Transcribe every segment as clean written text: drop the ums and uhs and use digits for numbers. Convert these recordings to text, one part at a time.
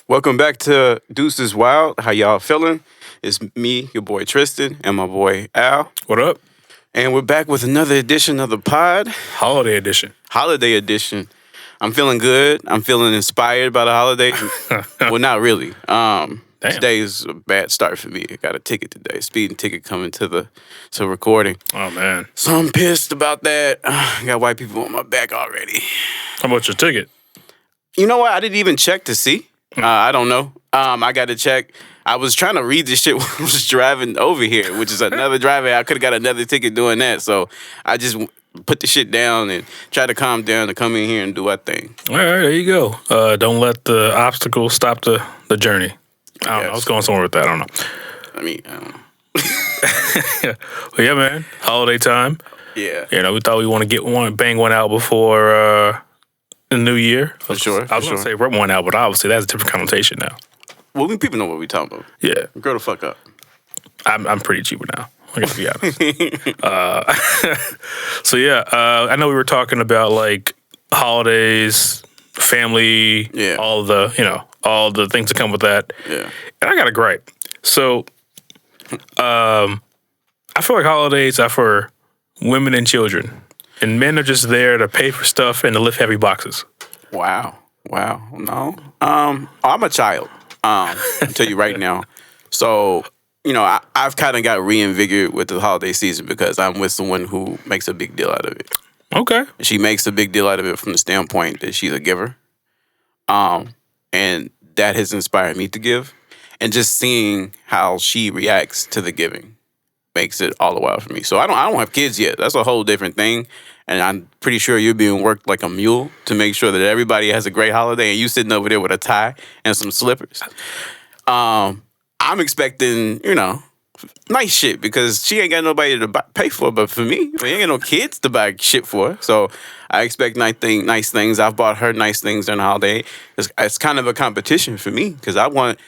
Welcome back to Deuce is Wild. How y'all feeling? It's me, your boy Tristan, and my boy Al. What up? And we're back with another edition of the pod. Holiday edition. Holiday edition. I'm feeling good. I'm feeling inspired by the holiday. Well, not really. Today is a bad start for me. I got a ticket today. Speeding ticket coming to recording. Oh, man. So I'm pissed about that. I got white people on my back already. How much your ticket? You know what? I didn't even check to see. I don't know. I got to check. I was trying to read this shit when I was driving over here, which is another driving. I could have got another ticket doing that. So I just put the shit down and try to calm down to come in here and do our thing. All right, there you go. Don't let the obstacles stop the journey. I don't know. I was going somewhere with that. I don't know. I don't know. Well, yeah, man. Holiday time. Yeah. You know, we thought we want to bang one out before the new year. For sure. I was going to say rip one out, but obviously that's a different connotation now. Well, people know what we talking about. Yeah. Grow the fuck up. I'm pretty cheaper now. I gotta be honest. So yeah, I know we were talking about like holidays, family, all the things that come with that. Yeah. And I got a gripe. So, I feel like holidays are for women and children, and men are just there to pay for stuff and to lift heavy boxes. Wow. No. I'm a child. I'll tell you right now. So, I've kind of got reinvigorated with the holiday season because I'm with someone who makes a big deal out of it. Okay. She makes a big deal out of it from the standpoint that she's a giver. And that has inspired me to give. And just seeing how she reacts to the giving makes it all the while for me. So I don't have kids yet. That's a whole different thing. And I'm pretty sure you're being worked like a mule to make sure that everybody has a great holiday and you sitting over there with a tie and some slippers. I'm expecting, nice shit because she ain't got nobody to pay for. But for me, we ain't got no kids to buy shit for. So I expect nice things. I've bought her nice things during the holiday. It's kind of a competition for me because I want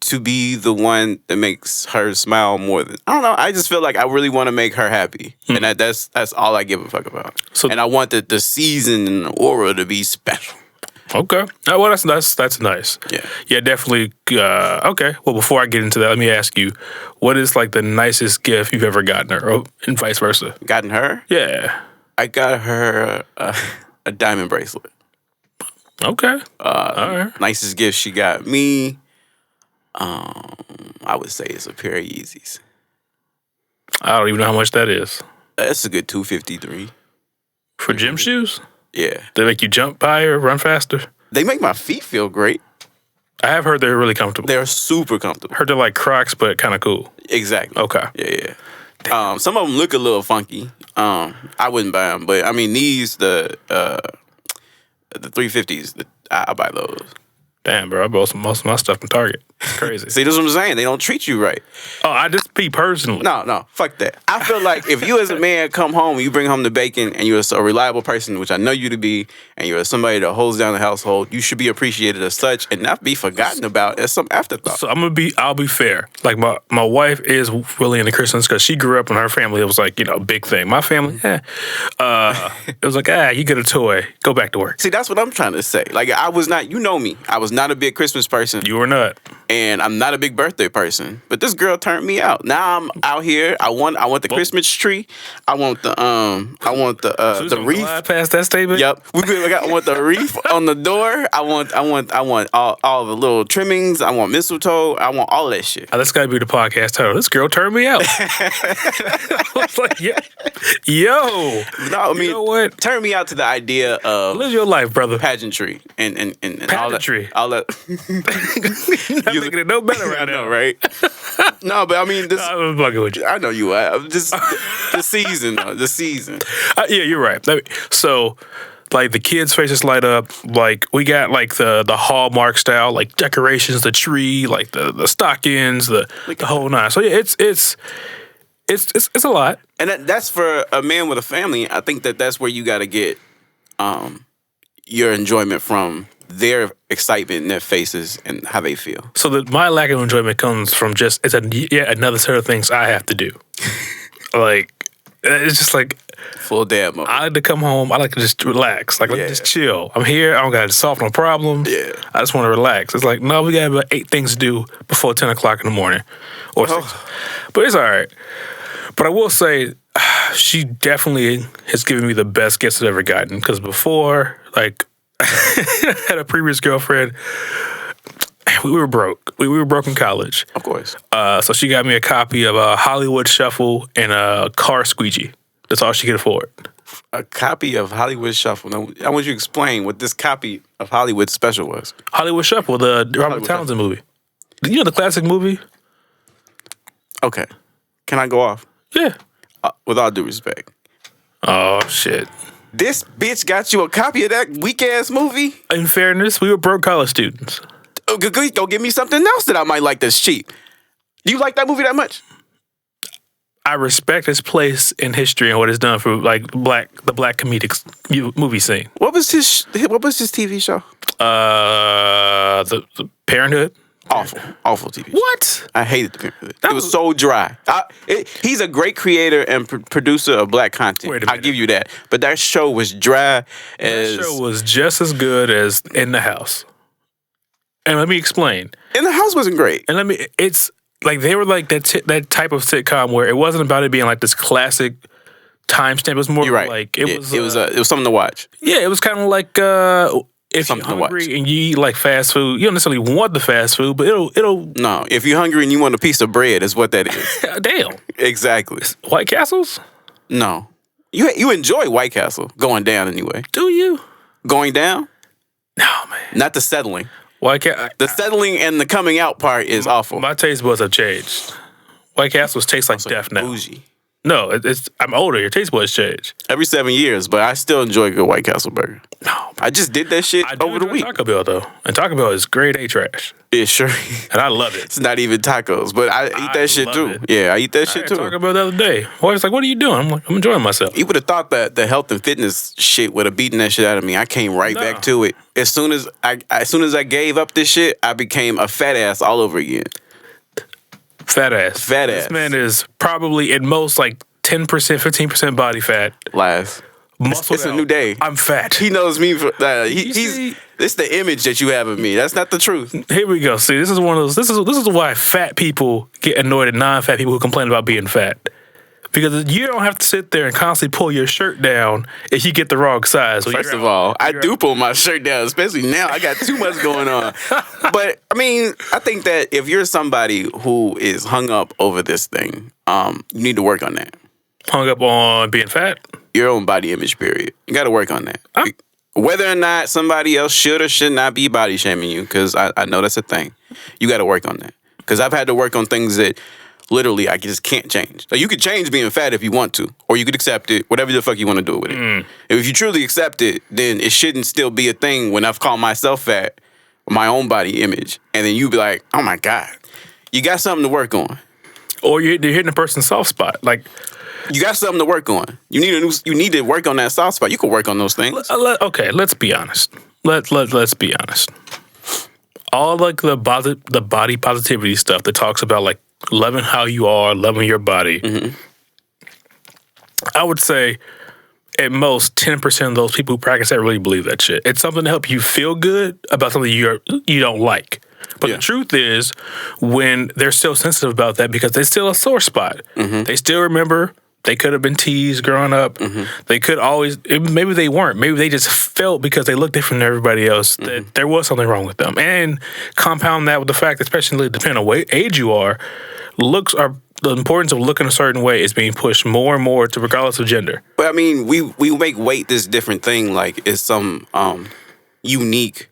to be the one that makes her smile more than I don't know. I just feel like I really want to make her happy, and that's all I give a fuck about. So, and I want the season and the aura to be special. Okay. Well, that's nice. Yeah, definitely. Okay. Well, before I get into that, let me ask you, what is like the nicest gift you've ever gotten her, and vice versa? Gotten her? Yeah. I got her a diamond bracelet. Okay. All right. Nicest gift she got me, I would say it's a pair of Yeezys. I don't even know how much that is. That's a good $253. For gym shoes? Yeah. They make you jump higher, run faster? They make my feet feel great. I have heard they're really comfortable. They're super comfortable. Heard they're like Crocs, but kind of cool. Exactly. Okay. Yeah. Some of them look a little funky. I wouldn't buy them, but I mean these the 350s. I buy those. Damn, bro, I bought most of my stuff from Target. It's crazy. See, that's what I'm saying. They don't treat you right. Oh, I just speak personally. No, fuck that. I feel like if you as a man come home, you bring home the bacon, and you're a reliable person, which I know you to be, and you're somebody that holds down the household, you should be appreciated as such and not be forgotten about as some afterthought. So I'll be fair. Like my wife is really into Christmas because she grew up in her family. It was like, a big thing. My family, it was like, you get a toy, go back to work. See, that's what I'm trying to say. Like I was not, you know me, I was not a big Christmas person. You were not. And I'm not a big birthday person, but this girl turned me out. Now I'm out here. I want the Christmas tree. I want the the wreath. Glide past that statement. Yep. I want the wreath on the door. I want all the little trimmings. I want mistletoe. I want all that shit. That's gotta be the podcast title. This girl turned me out. I was like, yo. No, I mean, you know what? Turn me out to the idea of live your life, brother. Pageantry and pageantry. All that. You're making it no better right now, right? No, but I mean, this. I was bugging with you. I know you are. Just the season, though. The season. Yeah, you're right. So, like the kids' faces light up. Like we got like the Hallmark style, like decorations, the tree, like the stockings, the whole nine. So yeah, it's a lot. And that's for a man with a family. I think that's where you got to get your enjoyment from. Their excitement in their faces and how they feel. So my lack of enjoyment comes from just another set of things I have to do. Like It's just like Full dad mode. I like to come home. I like to just relax. Like, let me just chill. I'm here. I don't got to solve no problems. Yeah. I just want to relax. It's like, no, we got about 8 things to do before 10 o'clock in the morning. Or 6. But it's all right. But I will say, she definitely has given me the best gifts I've ever gotten. Because before, like, I had a previous girlfriend. We were broke. We were broke in college. Of course. So she got me a copy of a Hollywood Shuffle and a car squeegee. That's all she could afford. A copy of Hollywood Shuffle. Now, I want you to explain what this copy of Hollywood Special was. Hollywood Shuffle, the Robert Townsend movie. You know the classic movie? Okay. Can I go off? Yeah. With all due respect. Oh, shit. This bitch got you a copy of that weak-ass movie? In fairness, we were broke college students. Go give me something else that I might like that's cheap. Do you like that movie that much? I respect its place in history and what it's done for like the black comedic movie scene. What was his TV show? The Parenthood. Awful TV show. What? I hated the Parenthood. It was so dry. He's a great creator and producer of black content. I'll give you that. But that show was dry as... That show was just as good as In the House. And let me explain. In the House wasn't great. And it's like they were like that type of sitcom where it wasn't about it being like this classic timestamp. It was more like it was something to watch. Yeah, it was kind of like if you're hungry and you eat like fast food, you don't necessarily want the fast food, but it'll. No, if you're hungry and you want a piece of bread, is what that is. Damn. Exactly. White Castles? No, you enjoy White Castle going down anyway. Do you? Going down? No, man. Not the settling. The settling and the coming out part is awful. My taste buds have changed. White Castles taste like death now. Bougie. No, I'm older. Your taste buds change. Every 7 years, but I still enjoy a good White Castle burger. No, I just did that shit over the week. Taco Bell though, and Taco Bell is grade A trash. Yeah, sure. And I love it. It's not even tacos, but I eat that shit too. It. Yeah, I eat that shit too. Taco Bell the other day. Wife's like, "What are you doing?" I'm like, "I'm enjoying myself." You would have thought that the health and fitness shit would have beaten that shit out of me. I came right back to it. As soon as I gave up this shit, I became a fat ass all over again. Fat ass. This man is probably at most like 10%, 15% body fat. Lies. It's a new day. I'm fat. He knows me. It's the image that you have of me. That's not the truth. Here we go. See, this is one of those. This is why fat people get annoyed at non-fat people who complain about being fat. Because you don't have to sit there and constantly pull your shirt down if you get the wrong size. First of all, I do pull my shirt down, especially now. I got too much going on. But, I mean, I think that if you're somebody who is hung up over this thing, you need to work on that. Hung up on being fat? Your own body image, period. You got to work on that. Whether or not somebody else should or should not be body shaming you, because I know that's a thing. You got to work on that. Because I've had to work on things that literally I just can't change. Like, you could change being fat if you want to, or you could accept it, whatever the fuck you want to do with it. If you truly accept it, then it shouldn't still be a thing when I've called myself fat, my own body image, and then you be like, oh my God, you got something to work on. Or you're hitting a person's soft spot. Like, you got something to work on. You need to work on that soft spot. You can work on those things. Okay, let's be honest. Let's be honest. All like the body positivity stuff that talks about like loving how you are, loving your body. Mm-hmm. I would say at most 10% of those people who practice that really believe that shit. It's something to help you feel good about something you don't like. But the truth is, when they're still sensitive about that because there's still a sore spot. Mm-hmm. They still remember they could have been teased growing up. Mm-hmm. They could always, maybe they weren't. Maybe they just felt because they looked different than everybody else that there was something wrong with them. And compound that with the fact, especially depending on what age you are, the importance of looking a certain way is being pushed more and more to regardless of gender. But I mean, we make weight this different thing like it's some unique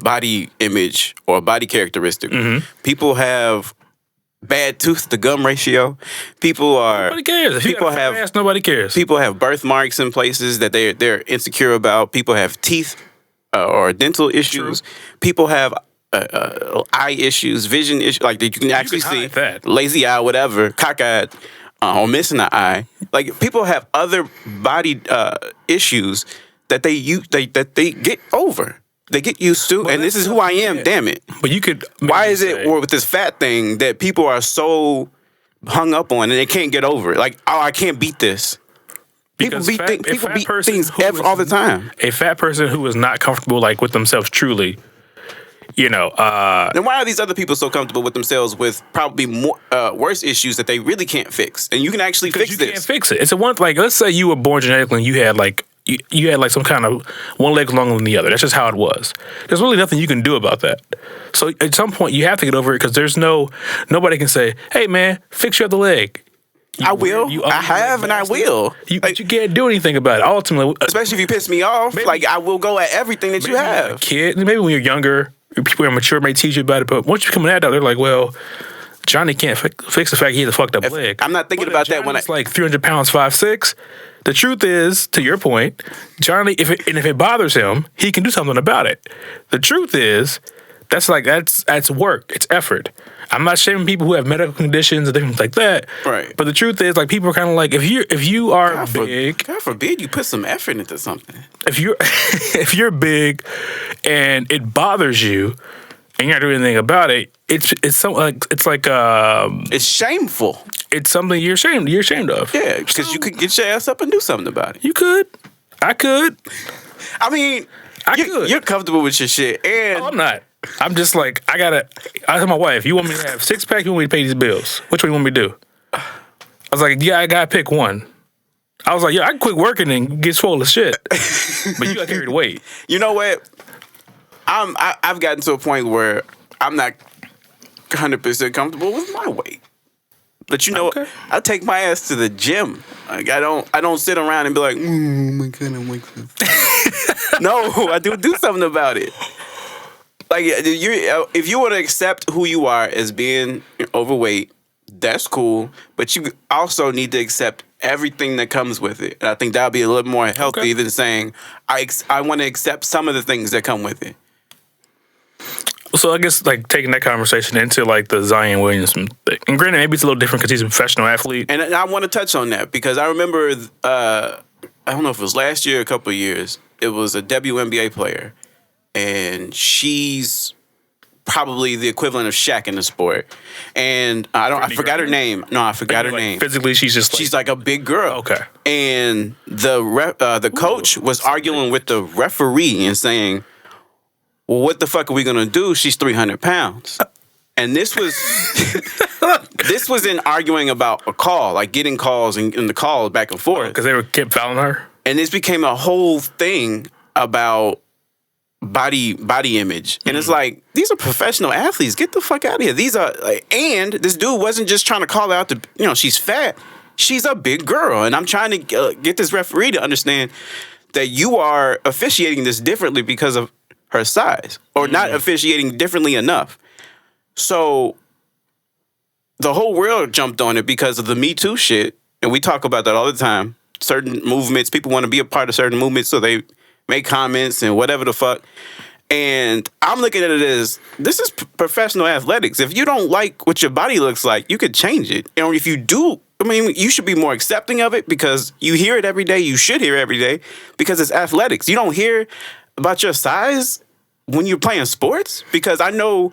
body image or body characteristic. Mm-hmm. People have bad tooth to gum ratio. Nobody cares. If people have ass, nobody cares. People have birthmarks in places that they're insecure about. People have teeth or dental issues. True. People have eye issues, vision issues. Like you can actually see that. Lazy eye, whatever, cockeyed, or missing an eye. Like people have other body issues that they get over. They get used to, and this is who I am, damn it. But you could... Why is it with this fat thing that people are so hung up on and they can't get over it. Like, oh, I can't beat this. People beat things all the time. A fat person who is not comfortable like with themselves truly, then why are these other people so comfortable with themselves with probably more worse issues that they really can't fix? And you can actually fix this. You can't fix it. It's let's say you were born genetically and you had like you had like some kind of one leg longer than the other. That's just how it was. There's really nothing you can do about that. So at some point you have to get over it because there's nobody can say, hey man, fix your other leg. I will. I have and I will. You can't do anything about it. Ultimately, especially if you piss me off, I will go at everything that you have. A kid, maybe when you're younger, people who are mature may teach you about it, but once you become an adult, they're like, well, Johnny can't fix the fact he has a fucked up leg. I'm not thinking about that when it's like 300 pounds, 5'6". The truth is, to your point, Johnny, if it bothers him, he can do something about it. The truth is, that's work. It's effort. I'm not shaming people who have medical conditions and things like that. Right. But the truth is, like, people are kind of like, if you are big, God forbid you put some effort into something. If you're big and it bothers you and you're not doing anything about it, it's shameful. It's something you're ashamed of. Yeah, because you could get your ass up and do something about it. You could. I could. I mean, you're comfortable with your shit, and I'm not. I'm just like, I tell my wife, you want me to have 6-pack, you want me to pay these bills? Which one you want me to do? I was like, yeah, I gotta pick one. I was like, yeah, I can quit working and get swole as shit. But you gotta carry the weight. You know what? I've gotten to a point where I'm not 100% comfortable with my weight. But you know, okay. I take my ass to the gym. Like I don't sit around and be like, oh my God, I'm like this. No, I do something about it. Like if you were to accept who you are as being overweight, that's cool. But you also need to accept everything that comes with it. And I think that would be a little more healthy than saying I want to accept some of the things that come with it. So I guess like taking that conversation into like the Zion Williamson thing. And granted, maybe it's a little different because he's a professional athlete. And I want to touch on that because I remember, I don't know if it was last year or a couple of years, it was a WNBA player. And she's probably the equivalent of Shaq in the sport. And I forgot her name. No, I forgot her name. Physically, she's like a big girl. Okay. And the coach was arguing with the referee and saying, well, what the fuck are we gonna do? She's 300 pounds. And this was in arguing about a call, like getting calls and the calls back and forth. Because they kept fouling her? And this became a whole thing about body image. And it's like, these are professional athletes. Get the fuck out of here. These are and this dude wasn't just trying to call out she's fat. She's a big girl. And I'm trying to get this referee to understand that you are officiating this differently because of her size, or not officiating differently enough. So the whole world jumped on it because of the Me Too shit. And we talk about that all the time. Certain movements, people want to be a part of certain movements, so they make comments and whatever the fuck. And I'm looking at it as, this is professional athletics. If you don't like what your body looks like, you could change it. And if you do, you should be more accepting of it because you hear it every day. You should hear it every day because it's athletics. You don't hear about your size when you're playing sports? Because I know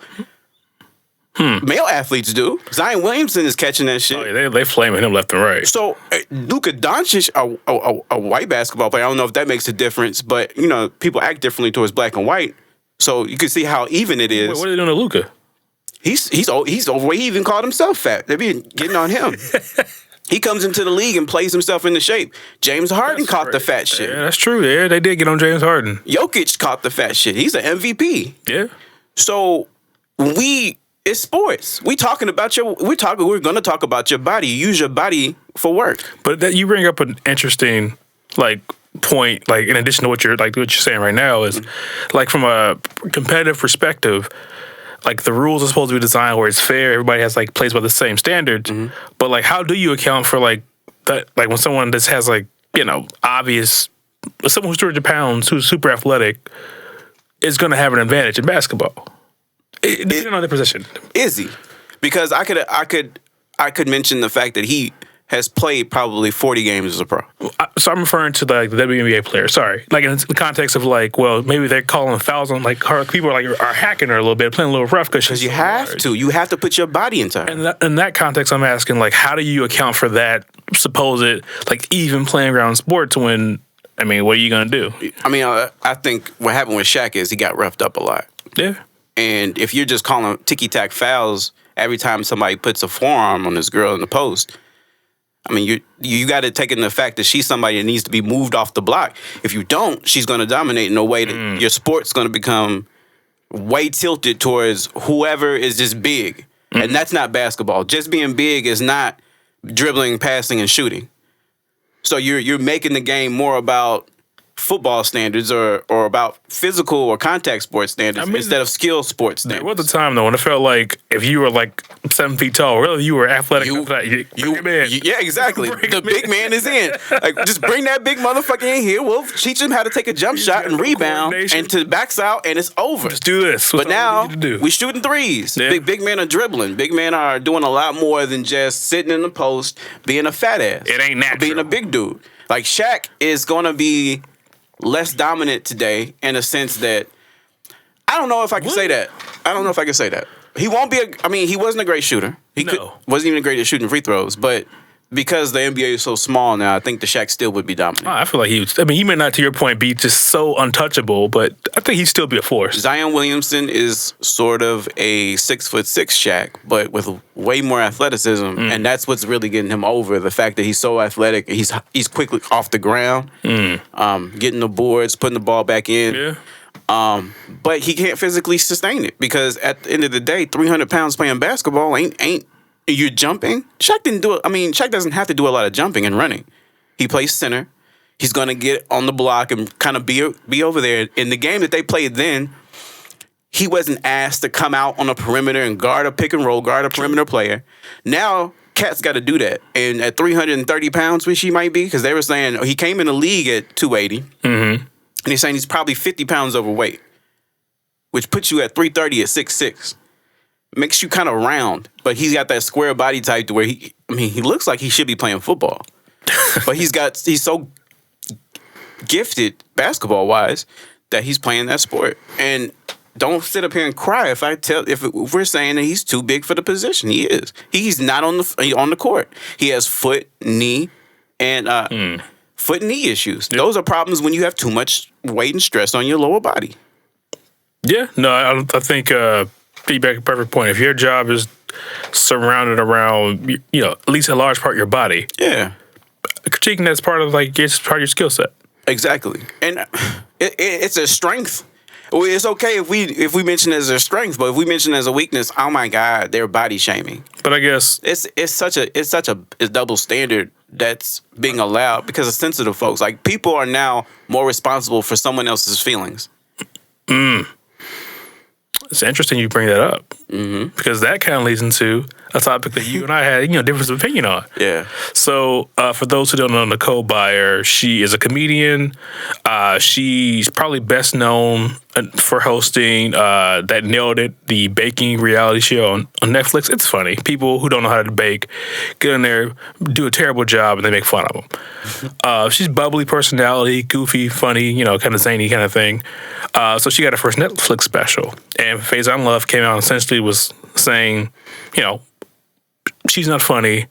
male athletes do. Zion Williamson is catching that shit. Oh, yeah, they flaming him left and right. So Luka Doncic, a white basketball player, I don't know if that makes a difference, but people act differently towards black and white. So you can see how even it is. Wait, what are they doing to Luka? He's overweight. He even called himself fat. They be getting on him. He comes into the league and plays himself into shape. James Harden caught the fat shit. Yeah, that's true. Yeah, they did get on James Harden. Jokic caught the fat shit. He's an MVP. Yeah. So it's sports. We're going to talk about your body. Use your body for work. But that you bring up an interesting point. Like in addition to what you're saying right now is like from a competitive perspective. Like the rules are supposed to be designed where it's fair. Everybody has plays by the same standards. But how do you account for that? Like when someone just has obvious, someone who's 200 pounds who's super athletic is going to have an advantage in basketball. Depending on their position. Is he? Because I could mention the fact that he has played probably 40 games as a pro. So I'm referring to the WNBA player. Sorry, like in the context of like, well, maybe they're calling fouls on like her. People are hacking her a little bit, playing a little rough because you have to. You have to put your body into her. And in that context, I'm asking like, how do you account for that supposed like even playing ground sports when? I mean, what are you gonna do? I mean, I think what happened with Shaq is he got roughed up a lot. Yeah. And if you're just calling ticky-tack fouls every time somebody puts a forearm on this girl in the post, I mean, you got to take into the fact that she's somebody that needs to be moved off the block. If you don't, she's going to dominate in a way that your sport's going to become way tilted towards whoever is just big. And that's not basketball. Just being big is not dribbling, passing, and shooting. So you're making the game more about football standards or about physical or contact sports standards instead of skill sports standards. There was a time though when it felt like if you were like 7 feet tall, really you were athletic. Yeah, exactly. The big man is in. Like, just bring that big motherfucker in here. We'll teach him how to take a jump shot and rebound and to backs out, and it's over. Just do this. But now we shooting threes. Yeah. Big men are dribbling. Big men are doing a lot more than just sitting in the post being a fat ass. It ain't natural. Being a big dude. Like Shaq is gonna be less dominant today in a sense that I don't know if I can say that. I don't know if I can say that. He won't be he wasn't a great shooter. Wasn't even great at shooting free throws, but because the NBA is so small now, I think the Shaq still would be dominant. I feel like he may not, to your point, be just so untouchable, but I think he'd still be a force. Zion Williamson is sort of a 6'6" Shaq, but with way more athleticism, and that's what's really getting him over. The fact that he's so athletic, he's quickly off the ground, getting the boards, putting the ball back in. Yeah. But he can't physically sustain it because at the end of the day, 300 pounds playing basketball ain't. You're jumping? Shaq didn't do it. I mean, Shaq doesn't have to do a lot of jumping and running. He plays center. He's going to get on the block and kind of be over there. In the game that they played then, he wasn't asked to come out on a perimeter and guard a pick and roll, guard a perimeter player. Now, Cat's got to do that. And at 330 pounds, which he might be, because they were saying he came in the league at 280. And he's saying he's probably 50 pounds overweight, which puts you at 330 at 6'6". Makes you kind of round, but he's got that square body type to where he looks like he should be playing football. But he's so gifted basketball wise that he's playing that sport. And don't sit up here and cry if we're saying that he's too big for the position. He is. He's not on the court. He has foot, knee, and foot and knee issues. Yep. Those are problems when you have too much weight and stress on your lower body. Yeah, no, I think feedback, perfect point. If your job is surrounded around, at least a large part of your body, critiquing that's part of it's part of your skill set. Exactly, and it's a strength. It's okay if we mention it as a strength, but if we mention it as a weakness, oh my God, they're body shaming. But I guess it's such a double standard that's being allowed because of sensitive folks. Like, people are now more responsible for someone else's feelings. It's interesting you bring that up because that kind of leads into a topic that you and I had, difference of opinion on. Yeah. So for those who don't know Nicole Byer, she is a comedian. She's probably best known for hosting that Nailed It, the baking reality show on Netflix. It's funny. People who don't know how to bake get in there, do a terrible job, and they make fun of them. She's bubbly personality, goofy, funny, kind of zany kind of thing. So she got her first Netflix special. And Faizon Love came out and essentially was saying, she's not funny.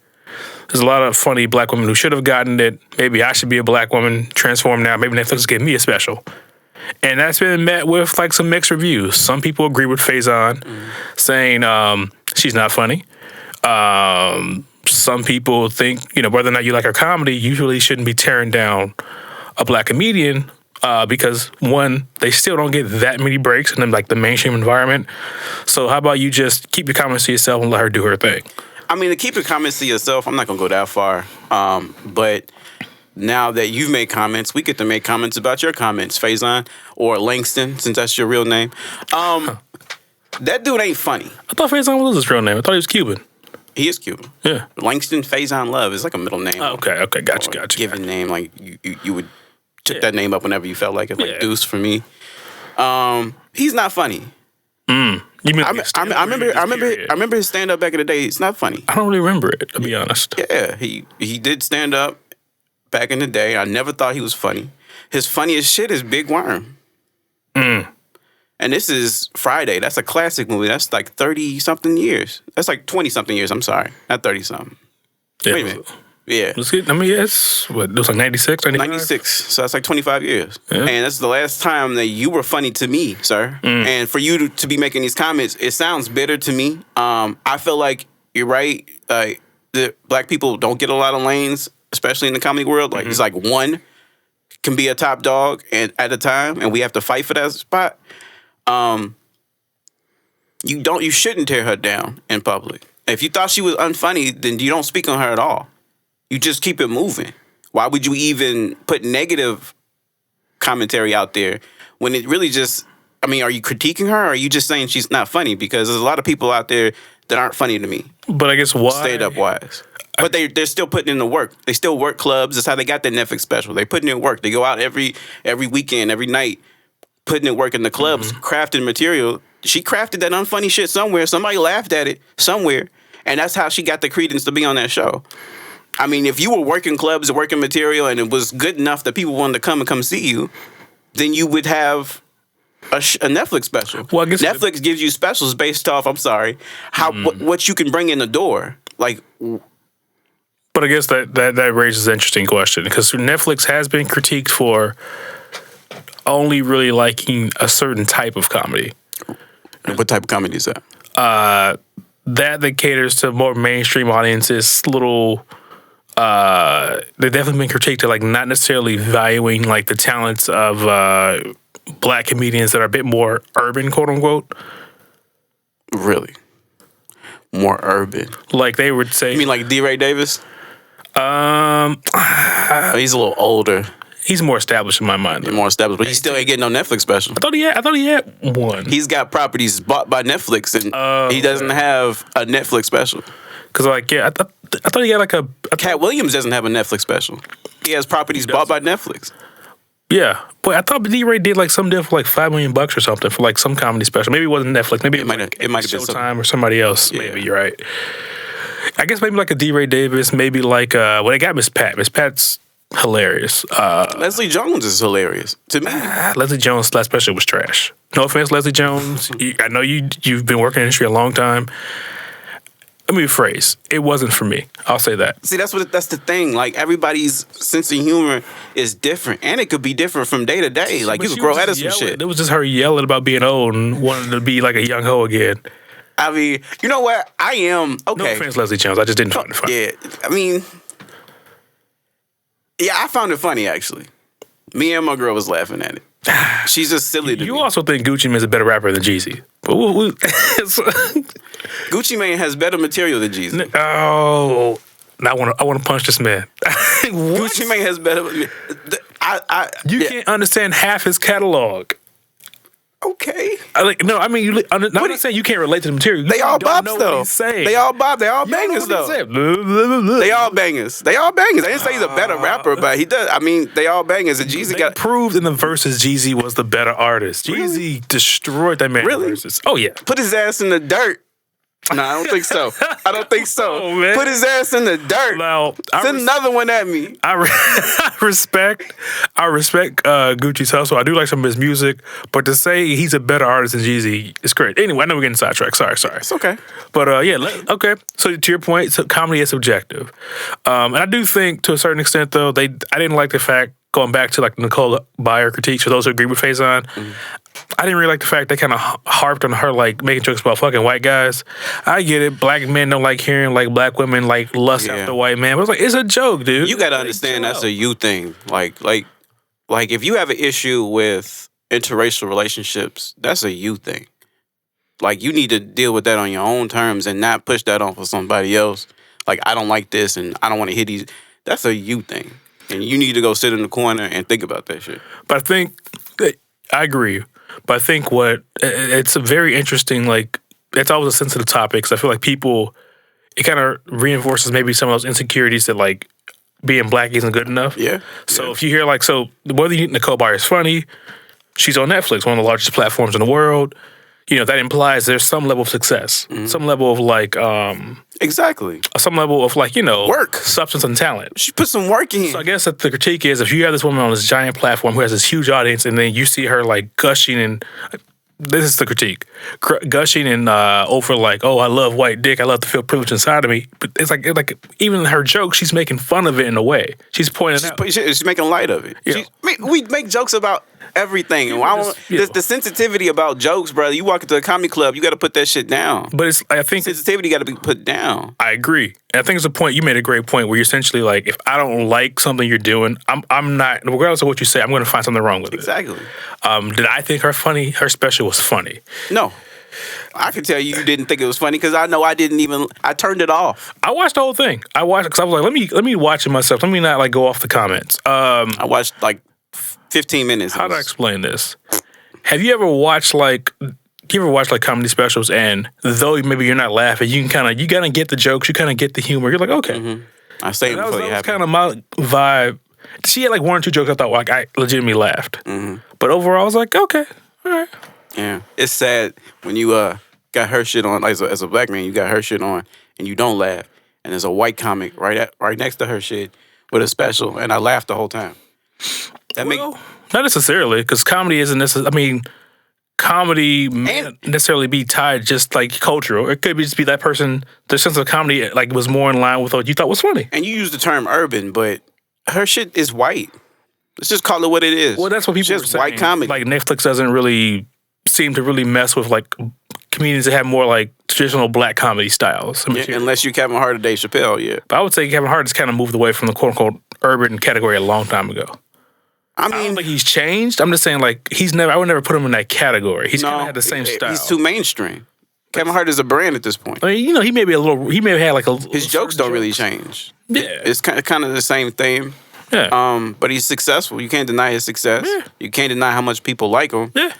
There's a lot of funny black women who should have gotten it. Maybe I should be a black woman, transform now. Maybe Netflix is giving me a special. And that's been met with some mixed reviews. Some people agree with Faizon, saying she's not funny. Some people think, whether or not you like her comedy, you really shouldn't be tearing down a black comedian because, one, they still don't get that many breaks in the mainstream environment. So how about you just keep your comments to yourself and let her do her thing? I mean, to keep your comments to yourself, I'm not going to go that far. But now that you've made comments, we get to make comments about your comments, Faizon, or Langston, since that's your real name. That dude ain't funny. I thought Faizon was his real name. I thought he was Cuban. He is Cuban. Yeah. Langston Faizon Love is like a middle name. Oh, okay, gotcha. Given name, like you would took that name up whenever you felt like it, like Deuce for me. He's not funny. You mean I remember his stand up back in the day. It's not funny. I don't really remember it, to be honest. Yeah, he did stand up back in the day. I never thought he was funny. His funniest shit is Big Worm. And this is Friday. That's a classic movie. That's like 30-something years. That's like 20-something years. I'm sorry. Not 30-something. Yeah, Wait a minute. Yeah. I mean, yes. What, it was like 96, 95? 96. So that's like 25 years. Yeah. And that's the last time that you were funny to me, sir. And for you to be making these comments, it sounds bitter to me. I feel like you're right. The black people don't get a lot of lanes, especially in the comedy world. Like it's like one can be a top dog and at a time, and we have to fight for that spot. You shouldn't tear her down in public. If you thought she was unfunny, then you don't speak on her at all. You just keep it moving. Why would you even put negative commentary out there when it really just, I mean, are you critiquing her or are you just saying she's not funny? Because there's a lot of people out there that aren't funny to me. But I guess why? Straight up wise. But they're still putting in the work. They still work clubs. That's how they got their Netflix special. They putting in work. They go out every weekend, every night, putting in work in the clubs, crafting material. She crafted that unfunny shit somewhere. Somebody laughed at it somewhere. And that's how she got the credence to be on that show. I mean, if you were working clubs and working material and it was good enough that people wanted to come see you, then you would have a Netflix special. Well, I guess Netflix gives you specials based off, I'm sorry, how what you can bring in the door. Like, but I guess that raises an interesting question because Netflix has been critiqued for only really liking a certain type of comedy. What type of comedy is that? That caters to more mainstream audiences. They've definitely been critiqued to like not necessarily valuing like the talents of black comedians that are a bit more urban, quote unquote. Really? More urban? Like they would say. You mean like D. Ray Davis? He's a little older. He's more established in my mind. More established, but he still ain't getting no Netflix special. I thought he had one. He's got properties bought by Netflix, and he doesn't have a Netflix special. Because, like, yeah, I thought he had like a Cat Williams doesn't have a Netflix special. He has properties bought by Netflix. Yeah, but I thought D-Ray did like some deal for like $5 million or something for like some comedy special. Maybe it wasn't Netflix. Maybe it might have been Showtime or somebody else. Yeah. Maybe you're right. I guess maybe like a D-Ray Davis. Maybe like they got Miss Pat. Miss Pat's hilarious. Leslie Jones is hilarious to me. Leslie Jones' last special was trash. No offense, Leslie Jones. I know you've been working in the industry a long time. Let me rephrase. It wasn't for me. I'll say that. See, that's the thing. Like everybody's sense of humor is different, and it could be different from day to day. Like you could grow out of some shit. It was just her yelling about being old and wanting to be like a young hoe again. I mean, you know what? I am okay. No offense, Leslie Jones. I just didn't find it funny. Yeah, I mean, yeah, I found it funny actually. Me and my girl was laughing at it. She's just silly to me. You also think Gucci Mane's a better rapper than Jeezy. Gucci Mane has better material than Jeezy. Oh, I want to punch this man. Gucci Mane has better. You can't understand half his catalog. Okay. I'm not saying you can't relate to the material. They all bops though. They all bop. They all bangers though. They all bangers. They all bangers. I didn't say he's a better rapper, but he does. I mean, they all bangers. And Jeezy got proved in the verses. Jeezy was the better artist. Really? Jeezy destroyed that man. Really? Verses. Oh yeah. Put his ass in the dirt. No, I don't think so. I don't think so. Oh, put his ass in the dirt. Now, send another one at me. I respect Gucci's hustle. I do like some of his music, but to say he's a better artist than Jeezy is great. Anyway, I know we're getting sidetracked. Sorry. It's okay. But okay. So to your point, so comedy is subjective, and I do think to a certain extent though I didn't like the fact going back to like Nicole Byer critiques for those who agree with Faizon. I didn't really like the fact they kind of harped on her like making jokes about fucking white guys. I get it. Black men don't like hearing like black women like lust after white men. But it's like it's a joke, dude. You gotta understand that's a you thing. Like if you have an issue with interracial relationships, that's a you thing. Like you need to deal with that on your own terms and not push that on for somebody else. Like I don't like this and I don't want to hit these. That's a you thing. And you need to go sit in the corner and think about that shit. But I think I agree. But I think it's a very interesting, like, it's always a sensitive topic because I feel like people, it kind of reinforces maybe some of those insecurities that, like, being black isn't good enough. Yeah. So if you hear, like, whether you think Nicole Byer is funny, she's on Netflix, one of the largest platforms in the world. that implies there's some level of success, some level of like, Exactly. some level of like, Work. substance and talent. She put some work in. So I guess that the critique is if you have this woman on this giant platform who has this huge audience, and then you see her like gushing and this is the critique, gushing and over like, oh, I love white dick, I love to feel privilege inside of me. But it's like even her joke, she's making fun of it in a way. She's pointing out. She's making light of it. Yeah. We make jokes about everything. And the sensitivity about jokes, brother. You walk into a comedy club, you got to put that shit down. But I think sensitivity got to be put down. I agree. And I think it's a point, you made a great point where you're essentially like, if I don't like something you're doing, I'm not, regardless of what you say, I'm going to find something wrong with it. Exactly. Did I think her special was funny? No. I can tell you didn't think it was funny because I know I turned it off. I watched the whole thing. I watched it because I was like, let me watch it myself. Let me not like go off the comments. I watched like 15 minutes. How do I explain this? Have you ever watched like comedy specials, and though maybe you're not laughing, you kind of get the jokes, you kind of get the humor. You're like, okay. Mm-hmm. I say it before you have. That was kind of my vibe. She had like one or two jokes I thought like I legitimately laughed, but overall I was like, okay, all right. Yeah, it's sad when you got her shit on, like as a black man, you got her shit on, and you don't laugh, and there's a white comic right next to her shit with a special, and I laughed the whole time. Not necessarily, because comedy isn't necessarily. I mean, comedy may not necessarily be tied just like cultural. It could just be that person. Their sense of comedy like was more in line with what you thought was funny. And you use the term urban, but her shit is white. Let's just call it what it is. Well, that's what people just are saying. White comedy. Like Netflix doesn't really seem to really mess with like comedians that have more like traditional black comedy styles. Unless you're Kevin Hart or Dave Chappelle, yeah. But I would say Kevin Hart has kind of moved away from the quote unquote urban category a long time ago. I don't think he's changed. I'm just saying, like, I would never put him in that category. He's kind of had the same style. He's too mainstream. Kevin Hart is a brand at this point. I mean, he may have had like his jokes don't really change. Yeah. It's kind of the same thing. Yeah. But he's successful. You can't deny his success. Yeah. You can't deny how much people like him. Yeah.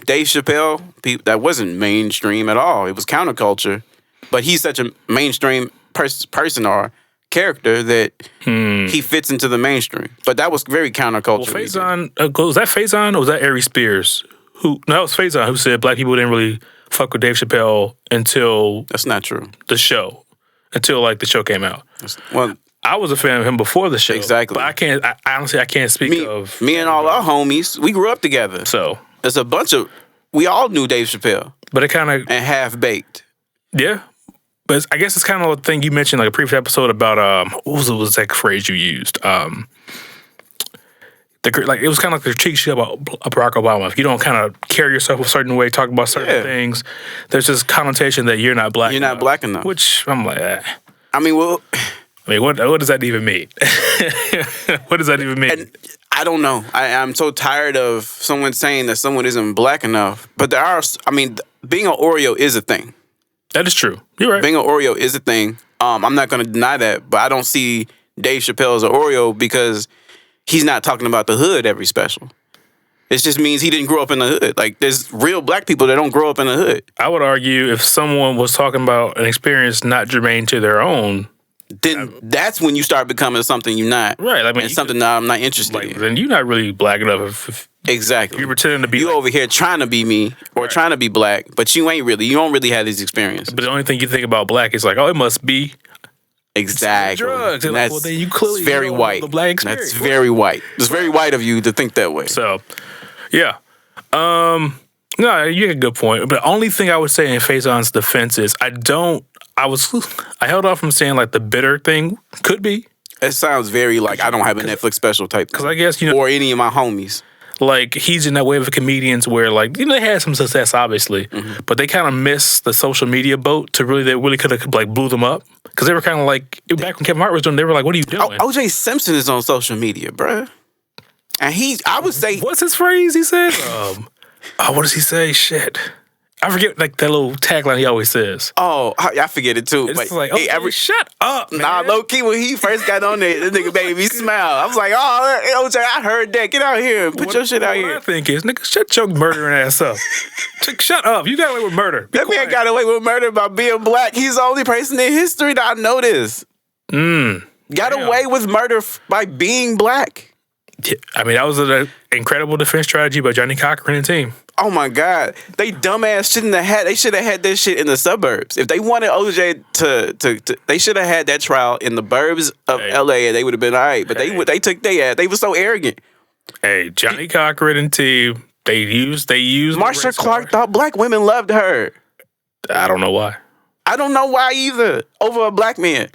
Dave Chappelle, that wasn't mainstream at all. It was counterculture. But he's such a mainstream person or character that he fits into the mainstream. But that was very counterculture. Well, Faizon, was that Faizon or was that Ari Spears? No, it was Faizon who said black people didn't really fuck with Dave Chappelle until... That's not true. The show. Until, like, the show came out. Well, I was a fan of him before the show. Exactly. But honestly, I can't speak of... Me and all our homies, we grew up together. So... There's a bunch of... We all knew Dave Chappelle. But it kind of... And Half-Baked. Yeah. But I guess it's kind of a thing you mentioned, like a previous episode about... what was that phrase you used? It was kind of like the critique about Barack Obama. If you don't kind of carry yourself a certain way, talk about certain things, there's this connotation that you're not black enough. You're not black enough. Which I'm like, I mean, well... what does that even mean? What does that even mean? And I don't know. I'm so tired of someone saying that someone isn't black enough. But there are... I mean, being an Oreo is a thing. That is true. You're right. Being an Oreo is a thing. I'm not going to deny that. But I don't see Dave Chappelle as an Oreo because... He's not talking about the hood every special. It just means he didn't grow up in the hood. Like, there's real black people that don't grow up in the hood. I would argue if someone was talking about an experience not germane to their own... Then that's when you start becoming something you're not. Right. I mean, and something that I'm not interested in. Then you're not really black enough. Exactly. You're pretending to be... You over here trying to be me or trying to be black, but you ain't really. You don't really have these experiences. But the only thing you think about black is like, oh, it must be... Exactly. Drugs. And that's, well, then you clearly very white. The black experience. That's very white. It's very white of you to think that way. So, yeah. No, you have a good point. But the only thing I would say in Faizon's defense is I held off from saying like the bitter thing could be. It sounds very like I don't have a Netflix special type. Because I guess, or any of my homies. Like, he's in that wave of comedians where, like, they had some success, obviously, but they kind of missed the social media boat they really could have, like, blew them up. Because they were kind of like, back when Kevin Hart was doing, they were like, what are you doing? O.J. Simpson is on social media, bruh. And I would say... What's his phrase he said? What does he say? Shit. I forget, like, that little tagline he always says. Oh, I forget it, too. It's like, okay, shut up, man. Nah, low-key, when he first got on there, that nigga made me smile. I was like, oh, OJ, I heard that. Get out here and put your shit out here. What I think is, nigga, shut your murdering ass up. Shut up. You got away with murder. That man got away with murder by being black. He's the only person in history that I know this. Got away with murder by being black. Yeah, I mean, that was an incredible defense strategy by Johnny Cochran and team. Oh my God, they dumbass shouldn't have had. They should have had this shit in the suburbs. If they wanted OJ to they should have had that trial in the burbs of LA, and they would have been all right. But they took their ass. They were so arrogant. Hey, Johnny Cochran and team. They used. Marsha Clark thought black women loved her. I don't know why. I don't know why either. Over a black man.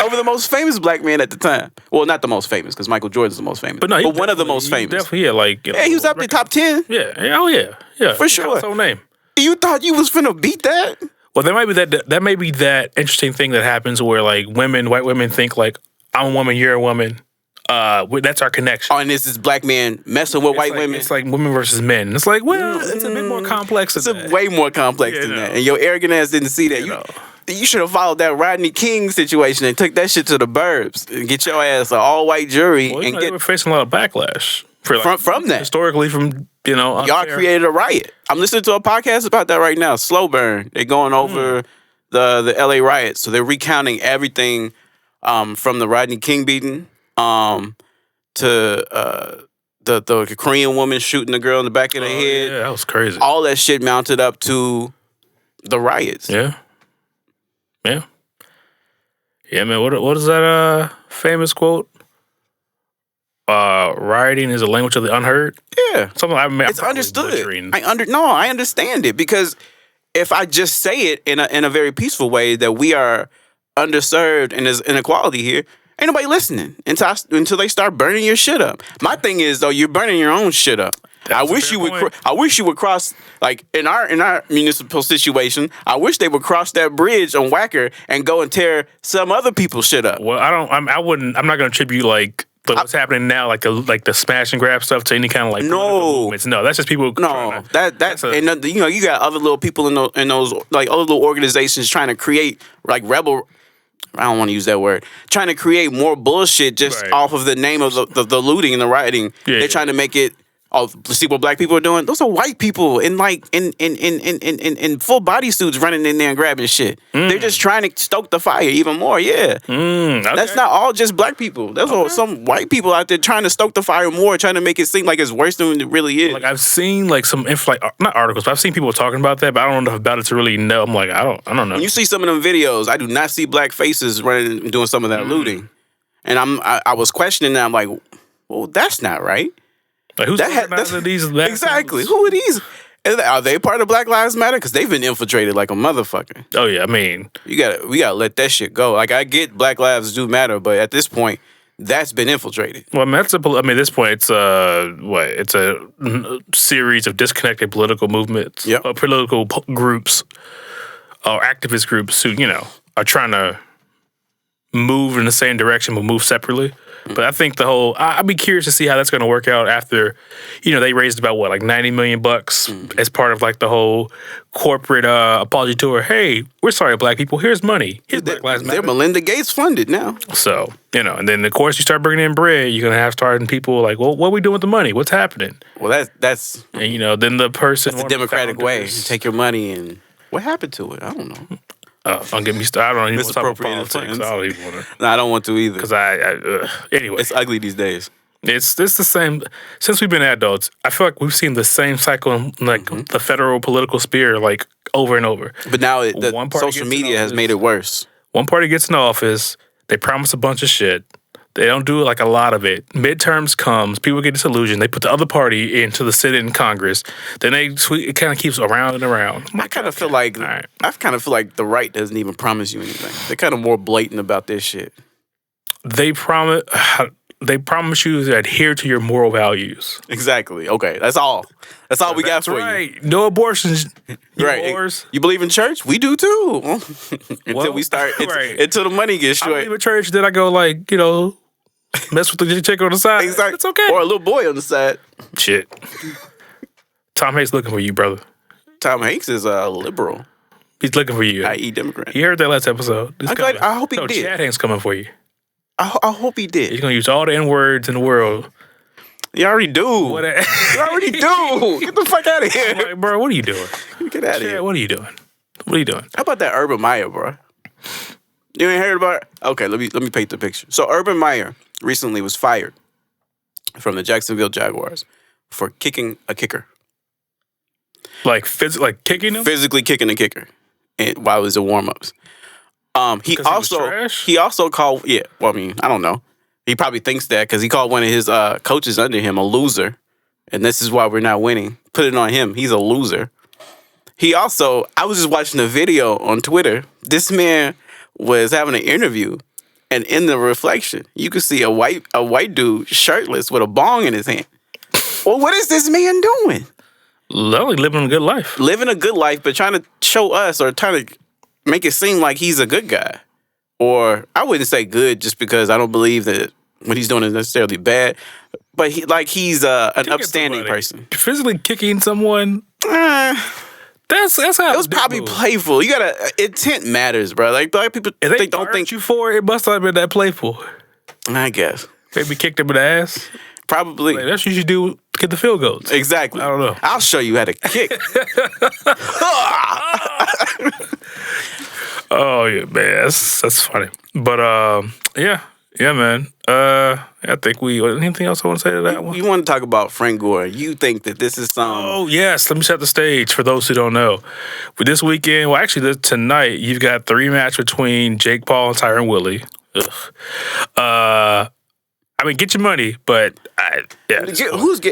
Over the most famous black man at the time. Well, not the most famous, because Michael Jordan's the most famous. But one of the most famous. Definitely, yeah, he was up in the top 10. Yeah, oh yeah, for sure. His own name. You thought you was finna beat that? Well, there might be that may be that interesting thing that happens where like white women think like I'm a woman, you're a woman. That's our connection. Oh, and this is black men messing with white women. It's like women versus men. It's like, well, it's a bit more complex. It's way more complex than that. And your arrogant ass didn't see that. You should have followed that Rodney King situation and took that shit to the burbs and get your ass an all-white jury. Well, they were facing a lot of backlash from that. Historically, from y'all created a riot. I'm listening to a podcast about that right now. Slow burn. They're going over the LA riots, so they're recounting everything from the Rodney King beating to the Korean woman shooting the girl in the back of the head. Yeah, that was crazy. All that shit mounted up to the riots. Yeah, man. What is that famous quote? Rioting is a language of the unheard. Yeah, something it's understood. I understand it, because if I just say it in a very peaceful way that we are underserved and there's inequality here, ain't nobody listening until they start burning your shit up. My thing is though, you're burning your own shit up. I wish you would cross, like in our municipal situation. I wish they would cross that bridge on Wacker and go and tear some other people's shit up. Well, I'm not going to attribute like what's happening now, like the smash and grab stuff, to any kind of like movements. No, that's just people. No, and you got other little people in those like other little organizations trying to create like rebel. I don't want to use that word. Trying to create more bullshit just off of the name of the looting and the rioting. Yeah, they're trying to make it. Oh, see what black people are doing? Those are white people in full body suits running in there and grabbing shit. They're just trying to stoke the fire even more. Yeah, okay. That's not all just black people. There's some white people out there trying to stoke the fire more, trying to make it seem like it's worse than it really is. Like I've seen like some not articles, but I've seen people talking about that, but I don't know enough about it to really know. I'm like, I don't know. When you see some of them videos, I do not see black faces running and doing some of that looting, and I was questioning that. I'm like, well, that's not right. Like who's organizing these? Exactly. Who are these? Are they part of Black Lives Matter? Because they've been infiltrated like a motherfucker. Oh yeah, I mean, we gotta let that shit go. Like I get Black Lives do matter, but at this point, that's been infiltrated. Well, at this point, it's It's a series of disconnected political movements, political groups, or activist groups who are trying to move in the same direction but move separately. But I think I'd be curious to see how that's going to work out after, they raised about like $90 million as part of like the whole corporate apology tour. Hey, we're sorry, black people. Here's money. Here's Black Lives Matter. They're Melinda Gates funded now. So, and then of course you start bringing in bread, you're going to have starting people like, well, what are we doing with the money? What's happening? Well, that's and then the person. That's the democratic way. You take your money and what happened to it? I don't know. Don't get me started. I don't even want to talk about politics. I don't even want to. No, I don't want to either. Because anyway. It's ugly these days. It's the same. Since we've been adults, I feel like we've seen the same cycle in like the federal political sphere like over and over. But now social media has made it worse. One party gets in office, they promise a bunch of shit. They don't do like a lot of it. Midterms comes, people get disillusioned. They put the other party into the Senate and Congress. Then it kind of keeps around and around. I kind of feel like the right doesn't even promise you anything. They're kind of more blatant about this shit. They promise you to adhere to your moral values. Exactly. Okay, that's all. That's all we got for you. No abortions. Right. Wars. You believe in church? We do too. Until we start. Until the money gets short. I believe in church. Then I go like mess with the chick on the side. Exactly. It's okay. Or a little boy on the side. Shit. Tom Hanks looking for you, brother. Tom Hanks is a liberal. He's looking for you. I.e. Democrat. You heard that last episode. I hope he did. Chad Hanks coming for you. I hope he did. He's going to use all the N-words in the world. You already do. You already do. Get the fuck out of here. Like, bro, what are you doing? Get out of here. What are you doing? What are you doing? How about that Urban Meyer, bro? You ain't heard about it? Okay, let me paint the picture. So Urban Meyer recently was fired from the Jacksonville Jaguars for kicking a kicker. Like kicking him? Physically kicking a kicker while it was in warm-ups. He also called, well, I mean, I don't know. He probably thinks that because he called one of his coaches under him a loser. And this is why we're not winning. Put it on him. He's a loser. He also, I was just watching a video on Twitter. This man was having an interview. And in the reflection, you could see a white dude shirtless with a bong in his hand. Well, what is this man doing? Living a good life. Living a good life, but trying to show us or trying to make it seem like he's a good guy. Or I wouldn't say good just because I don't believe that what he's doing is necessarily bad. But he's an upstanding person. Physically kicking someone, that's how it was probably playful. You gotta intent matters, bro. Like people, if they don't think you for it. It must have been that playful. I guess Maybe kicked him in the ass. Probably. Like, that's what you should do to get the field goals. Exactly. I don't know. I'll show you how to kick. Oh yeah, man, that's funny. But yeah, man. I think anything else I want to say to that one? You want to talk about Frank Gore? You think that this is some? Oh yes, let me set the stage for those who don't know. With this weekend, well, actually tonight, you've got the rematch between Jake Paul and Tyron Woodley. I mean, get your money, but that's.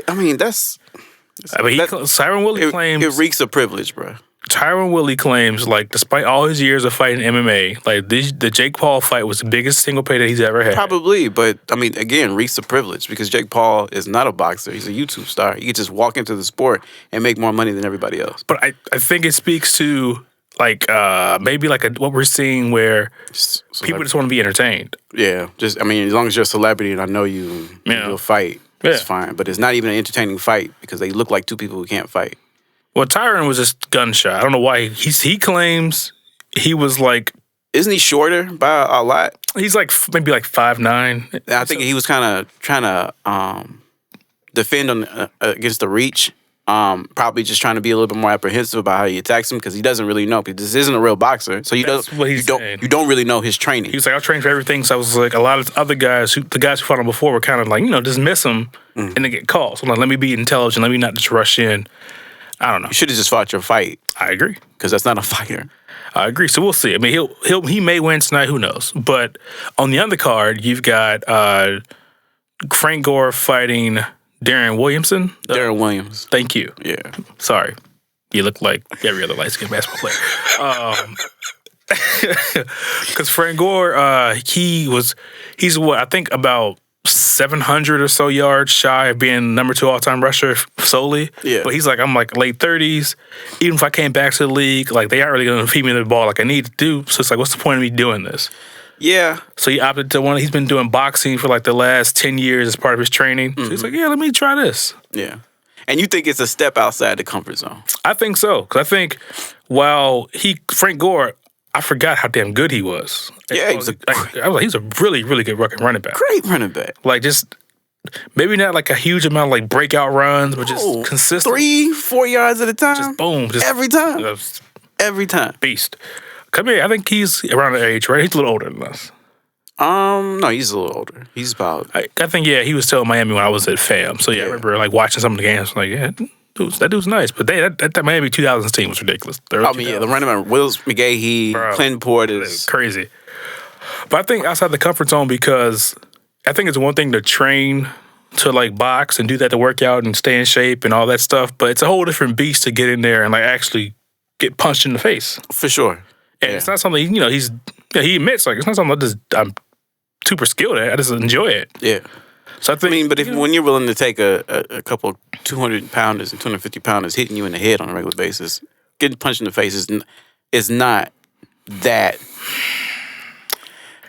I mean, Tyron Woodley claims it reeks of privilege, bro. Tyron Woodley claims, like, despite all his years of fighting MMA, like, the Jake Paul fight was the biggest single pay that he's ever had. Probably, but, I mean, again, reeks of privilege because Jake Paul is not a boxer. He's a YouTube star. He could just walk into the sport and make more money than everybody else. But I think it speaks to, like, maybe, like, what we're seeing where people just want to be entertained. Yeah. As long as you're a celebrity and I know you, you'll fight, it's fine. But it's not even an entertaining fight because they look like two people who can't fight. Well, Tyron was just gunshot. I don't know why. He claims he was like... Isn't he shorter by a lot? He's like maybe like 5'9". I think he was kind of trying to defend against the reach. Probably just trying to be a little bit more apprehensive about how he attacks him because he doesn't really know. Because this isn't a real boxer, so you don't really know his training. He was like, I'll train for everything. So I was like, a lot of other guys, the guys who fought him before, were kind of like, just miss him and then get called. So I'm like, let me be intelligent. Let me not just rush in. I don't know. You should have just fought your fight. I agree. Because that's not a fighter. I agree. So we'll see. I mean, he may win tonight. Who knows? But on the undercard, you've got Frank Gore fighting Darren Williamson. Darren Williams. Thank you. Yeah. Sorry. You look like every other light-skinned basketball player. Because Frank Gore, he's what, I think about 700 or so yards shy of being number 2 all-time rusher solely. Yeah. But he's like, I'm like late 30s. Even if I came back to the league, like they aren't really going to feed me the ball like I need to do. So it's like, what's the point of me doing this? Yeah. So he opted to he's been doing boxing for like the last 10 years as part of his training. So he's like, yeah, let me try this. Yeah. And you think it's a step outside the comfort zone? I think so. Because I think while Frank Gore, I forgot how damn good he was. Yeah, he's a really, really good running back. Great running back. Like just maybe not like a huge amount of like breakout runs, but just consistent. 3-4 yards at a time. Just boom. Just every time. Every time. Beast. Come here. I think he's around the age, right? He's a little older than us. No, he's a little older. He's about... I think, he was still in Miami when I was at FAM. So, I remember like watching some of the games. Like, that dude's nice. But that Miami 2000s team was ridiculous. The running back, Willis McGahee, Clinton Portis. Is crazy. But I think outside the comfort zone because I think it's one thing to train to like box and do that to work out and stay in shape and all that stuff. But it's a whole different beast to get in there and like actually get punched in the face. For sure. And it's not something, he admits, like, it's not something I'm super skilled at. I just enjoy it. Yeah. So I think, but when you're willing to take a couple 200-pounders and 250-pounders hitting you in the head on a regular basis, getting punched in the face is not that.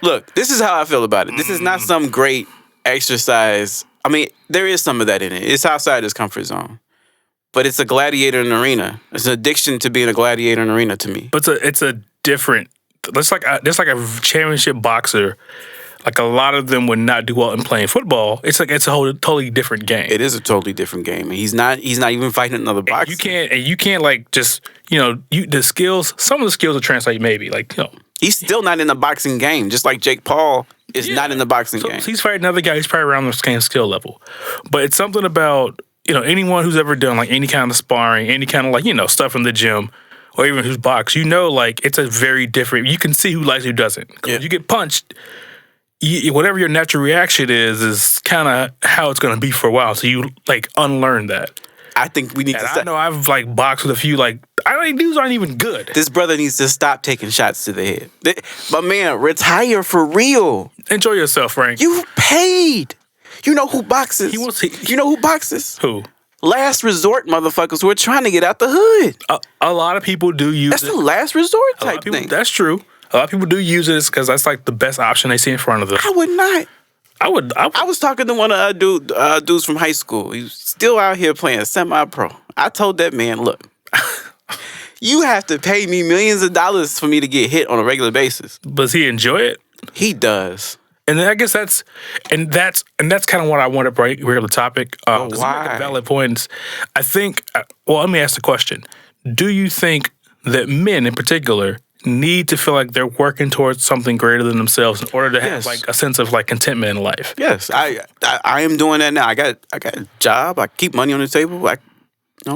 Look, this is how I feel about it. This is not some great exercise. I mean, there is some of that in it. It's outside his comfort zone. But it's a gladiator in an arena. It's an addiction to being a gladiator in an arena to me. But it's a different. There's like a championship boxer. Like a lot of them would not do well in playing football. It's a whole totally different game. It is a totally different game, and he's not even fighting another boxer. You can't like just the skills. Some of the skills will translate maybe like He's still not in the boxing game, just like Jake Paul is not in the boxing So game. he's fighting another guy who's probably around the same skill level. But it's something about, anyone who's ever done like any kind of sparring, any kind of like, stuff in the gym, or even who's boxed, like it's a very different, you can see who likes who doesn't. Yeah. You get punched, whatever your natural reaction is kind of how it's going to be for a while. So you like unlearn that. I think we need And to I know I've like boxed with a few dudes aren't even good. This brother needs to stop taking shots to the head. But man, retire for real. Enjoy yourself, Frank. You paid. You know who boxes? You know who boxes? Who? Last resort motherfuckers who are trying to get out the hood. A lot of people do use That's it. the last resort A lot type of people, thing. that's true. A lot of people do use it because that's like the best option they see in front of them. I would not. I I was talking to one of dudes from high school. He's still out here playing semi-pro. I told that man, look, you have to pay me millions of dollars for me to get hit on a regular basis. Does he enjoy it? He does. And then I guess that's kind of what I want to bring here the topic. 'Cause you why? make a valid points. I think. Well, let me ask the question: do you think that men, in particular, need to feel like they're working towards something greater than themselves in order to have Yes. like a sense of like contentment in life? Yes, I am doing that now. I got a job. I keep money on the table.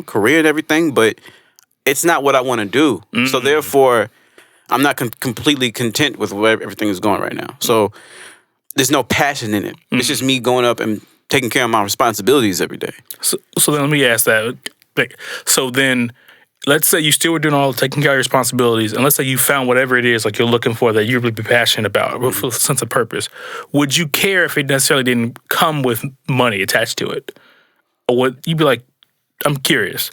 Career and everything, but it's not what I want to do. So therefore, I'm not completely content with where everything is going right now. So there's no passion in it. It's just me going up and taking care of my responsibilities every day. So then let me ask that. So then, let's say you still were doing all taking care of your responsibilities, and let's say you found whatever it is like you're looking for that you really be passionate about, with a sense of purpose. Would you care if it necessarily didn't come with money attached to it, or would you be like, I'm curious?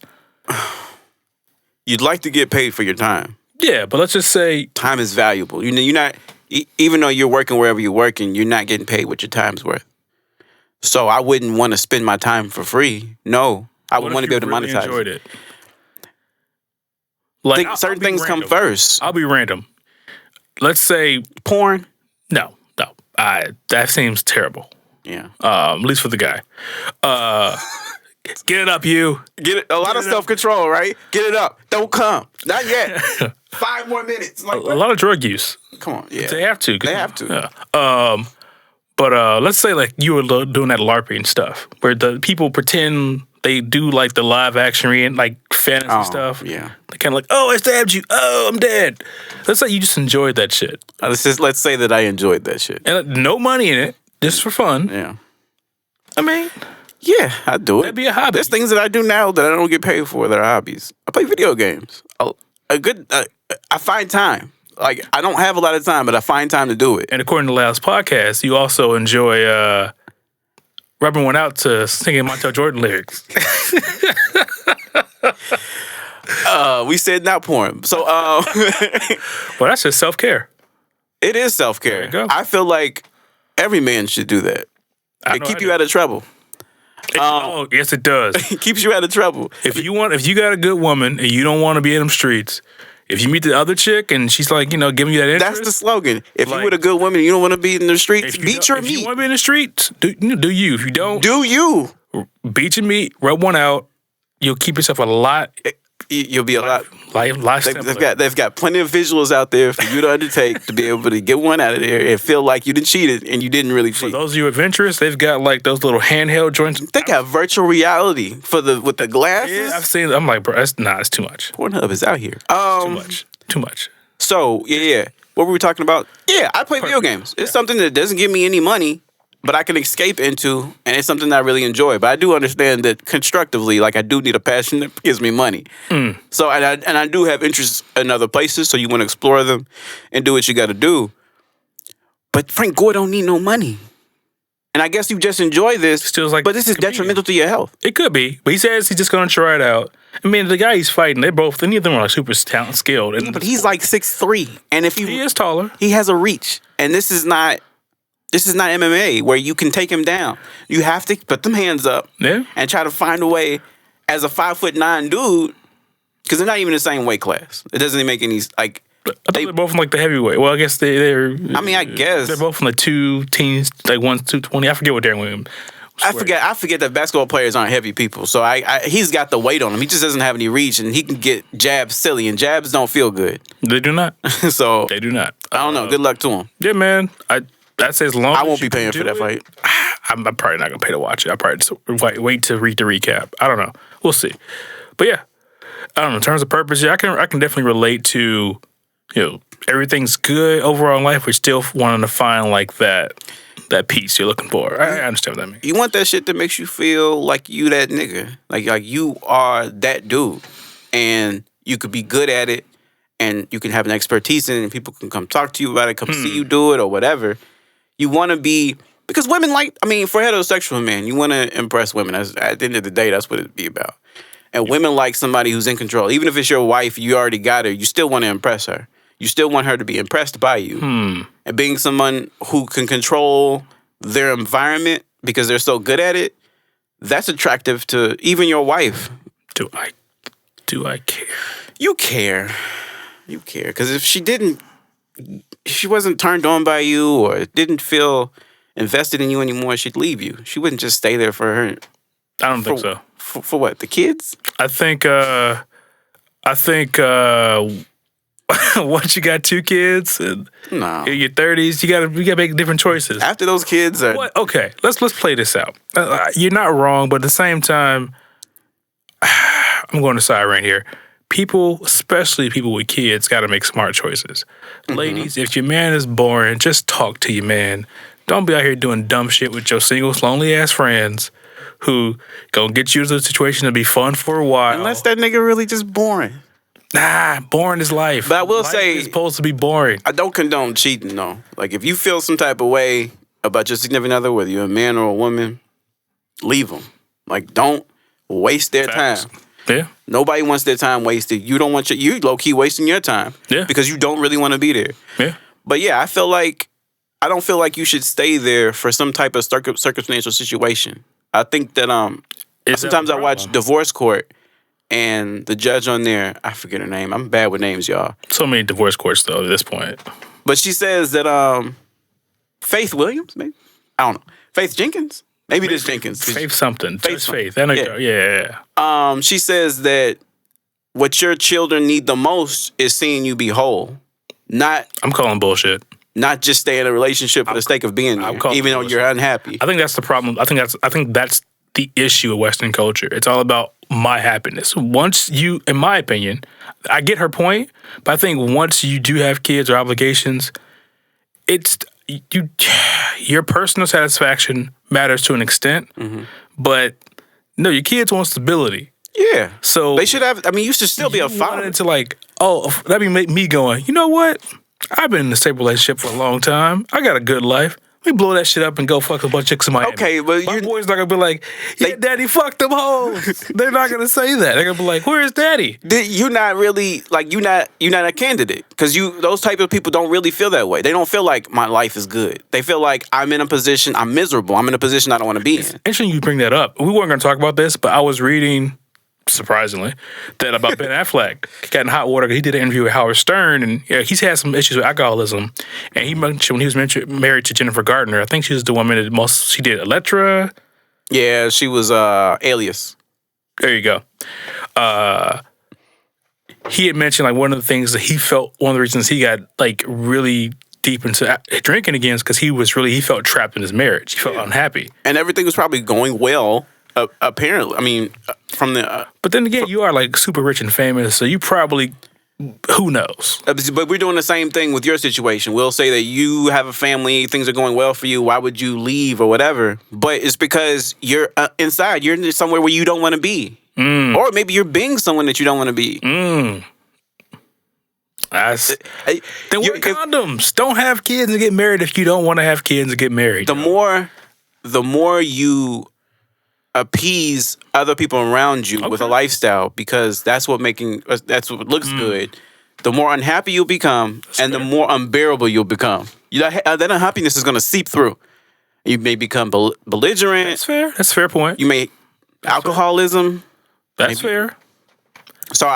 You'd like to get paid for your time. Yeah, but let's just say Time is valuable. You're not, even though you're working wherever you're working, you're not getting paid what your time's worth. So I wouldn't want to spend my time for free. No, I would want to be able to monetize. Enjoyed it. Certain things come first. I'll be random. Let's say Porn. no. That seems terrible. Yeah. At least for the guy. Get it up, you. Get it. A lot of self-control, right? Get it up. Don't come. Not yet. 5 more minutes. Like, A lot of drug use. come on. Yeah. They have to. They have to. Yeah. But let's say like you were doing that LARPing stuff where the people pretend they do like the live action like fantasy stuff. Yeah. They kind of like, oh, I stabbed you. Oh, I'm dead. Let's say you just enjoyed that shit. Let's say that I enjoyed that shit. And no money in it, just for fun. Yeah. I mean, Yeah, I do it. that'd be a hobby. There's things that I do now that I don't get paid for that are hobbies. I play video games. I find time. Like, I don't have a lot of time, but I find time to do it. And according to the last podcast, you also enjoy rubbing one out to singing Montel Jordan lyrics. We said not porn. So Well, that's just self-care. it is self-care. There you go. I feel like every man should do that. It keep you out of trouble. Oh, yes, it does. It keeps you out of trouble. If you got a good woman and you don't want to be in them streets, if you meet the other chick and she's like, giving you that interest, That's the slogan. If Like- you with a good woman and you don't want to be in the streets, beat your if you meat. want to be in the streets, do you. If you don't, Do you? beat your meat, rub one out. You'll keep yourself a lot You'll be a lot. simpler. They've got plenty of visuals out there for you to undertake to be able to get one out of there and feel like you didn't cheated and you didn't really For cheat. those of you adventurous, they've got like those little handheld joints. They got virtual reality with the glasses. Yeah, I've seen. I'm like, bro, it's too much. Pornhub is out here. Too much. So yeah. What were we talking about? Yeah, I play video games. It's something that doesn't give me any money, but I can escape into, and it's something that I really enjoy. But I do understand that constructively, like I do need a passion that gives me money. So and I do have interests in other places. So you want to explore them and do what you got to do. But Frank Gore don't need no money. And I guess you just enjoy this. Still like but this is competing. detrimental to your health. It could be, but he says he's just going to try it out. I mean, the guy he's fighting, neither of them are like super talent skilled. And But he's like 6'3", and if he is taller. he has a reach, and this is not MMA where you can take him down. You have to put them hands up Yeah. and try to find a way as a 5'9" dude, because they're not even the same weight class. It doesn't even make any like. I thought they're both in like the heavyweight. Well, I guess they're. I mean, I guess they're both in the two teens, like one's 220. I forget what Darren Williams. I forget that basketball players aren't heavy people. So he's got the weight on him. He just doesn't have any reach, and he can get jabs silly, and jabs don't feel good. They do not. So They do not. I don't know. Good luck to him. Yeah, man. I That's as long. I as won't you be paying can for do that fight. I'm probably not gonna pay to watch it. I probably just wait to read the recap. I don't know. We'll see. But yeah, I don't know. In terms of purpose, yeah, I can definitely relate to, everything's good overall in life. We're still wanting to find like that piece you're looking for. I understand what that means. You want that shit that makes you feel like you that nigga, like you are that dude, and you could be good at it, and you can have an expertise in it, and people can come talk to you about it, come see you do it, or whatever. You want to be, because women for heterosexual men, you want to impress women. At the end of the day, that's what it'd be about. And women like somebody who's in control. Even if it's your wife, you already got her, you still want to impress her. You still want her to be impressed by you. And being someone who can control their environment because they're so good at it, that's attractive to even your wife. Do I care? You care. You care. Because if she wasn't turned on by you or didn't feel invested in you anymore, she'd leave you. She wouldn't just stay there for her. I don't think so. For what? The kids? I think once you got 2 kids and No. in your 30s, you gotta make different choices. After those kids are... What? Okay, let's play this out. You're not wrong, but at the same time, I'm going to side right here. People, especially people with kids, got to make smart choices. Ladies, if your man is boring, just talk to your man. Don't be out here doing dumb shit with your single, lonely ass friends who gonna get you to the situation to be fun for a while. Unless that nigga really just boring. Nah, boring is life. But I will life say, is supposed to be boring. I don't condone cheating, though. Like, if you feel some type of way about your significant other, whether you're a man or a woman, leave them. Like, don't waste their Facts. time. Yeah. Nobody wants their time wasted. You don't want you low-key wasting your time. Yeah. Because you don't really want to be there. Yeah. But yeah, I don't feel like you should stay there for some type of circumstantial situation. I think that sometimes I watch Divorce Court, and the judge on there, I forget her name. I'm bad with names, y'all. So many divorce courts though at this point. But she says that Faith Williams, maybe? I don't know. Faith Jenkins? Maybe it is Jenkins. Faith something. Just something. Faith. I know. Yeah. She says that what your children need the most is seeing you be whole. I'm calling bullshit. Not just stay in a relationship for the sake of being there, even though you're unhappy. I think that's the problem. I think that's the issue with Western culture. It's all about my happiness. Once you, in my opinion, I get her point, but I think once you do have kids or obligations, it's your personal satisfaction matters to an extent, but no, your kids want stability. Yeah. So they should have, you should still be a father. Into like, that'd be me going, you know what? I've been in a stable relationship for a long time. I got a good life. We blow that shit up and go fuck a bunch of chicks in Miami. Okay, but my boys not gonna be like, yeah, daddy fucked them hoes. They're not gonna say that. They're gonna be like, where's daddy? You're not really you're not a candidate because those type of people don't really feel that way. They don't feel like my life is good. They feel like I'm miserable. I'm in a position I don't want to be in. Interesting you bring that up. We weren't gonna talk about this, but I was reading, surprisingly, that about Ben Affleck got in hot water. He did an interview with Howard Stern, and he's had some issues with alcoholism. And he mentioned when he was married to Jennifer Gardner, I think she was the woman that she did Electra. Yeah, she was Alias. There you go. He had mentioned like one of the things that he felt, one of the reasons he got like really deep into drinking again is because he felt trapped in his marriage. He felt unhappy. And everything was probably going well. Apparently, from the... but then again, you are like super rich and famous, so you probably, who knows? But we're doing the same thing with your situation. We'll say that you have a family, things are going well for you, why would you leave or whatever? But it's because you're inside, you're somewhere where you don't want to be. Or maybe you're being someone that you don't want to be. Then wear condoms. Don't have kids and get married if you don't want to have kids and get married. The more you appease other people around you with a lifestyle, because that's what looks good, the more unhappy you'll become, the more unbearable you'll become. That unhappiness is going to seep through. You may become belligerent. That's fair. That's a fair point. You may alcoholism. That's fair. So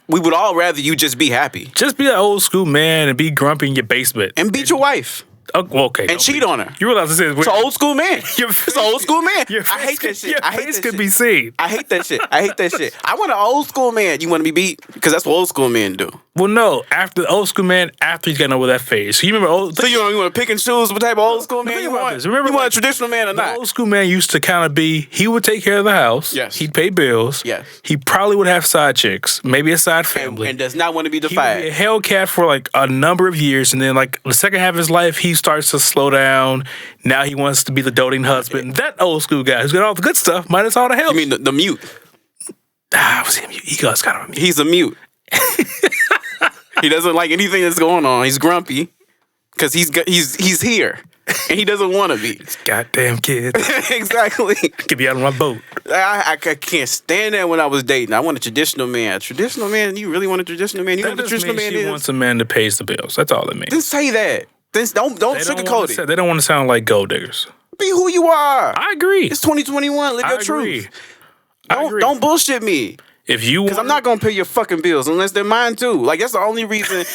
we would all rather you just be happy. Just be an old school man and be grumpy in your basement and beat your wife. Well, okay. and cheat on her. You realize this is It's an old school man. Your It's an old school man. Your I hate that face, shit. your I hate face that could shit. be seen. I hate that shit. I hate that shit. I want an old school man. You want to be beat? Because that's what old school men do. Well, no. After the old school man, after he's gotten over that phase. So you remember old. So you want to pick and choose what type of old school man Think you about want? this. Remember, you want a like, traditional man or the not? old school man used to kind of be, he would take care of the house. Yes. He'd pay bills. Yes. He probably would have side chicks, maybe a side family. And does not want to be he would be a defied. Hellcat for like a number of years, and then like the second half of his life, he starts to slow down. Now he wants to be the doting husband. That old school guy who's got all the good stuff, minus all the hell. You mean the mute? Was he a mute? He was kind of a mute. He's a mute. He doesn't like anything that's going on. He's grumpy because he's here and he doesn't want to be. Goddamn kid. Exactly. Could be out on my boat. I can't stand that when I was dating. I want a traditional man. A traditional man? You really want a traditional man? You know what a traditional man she is? wants a man that pays the bills. That's all it means. Then say that. Then don't sugarcoat it. They don't want to sound like gold diggers. Be who you are. I agree. It's 2021. Live your truth. Don't bullshit me. If you want, Because I'm not gonna pay your fucking bills unless they're mine too. Like that's the only reason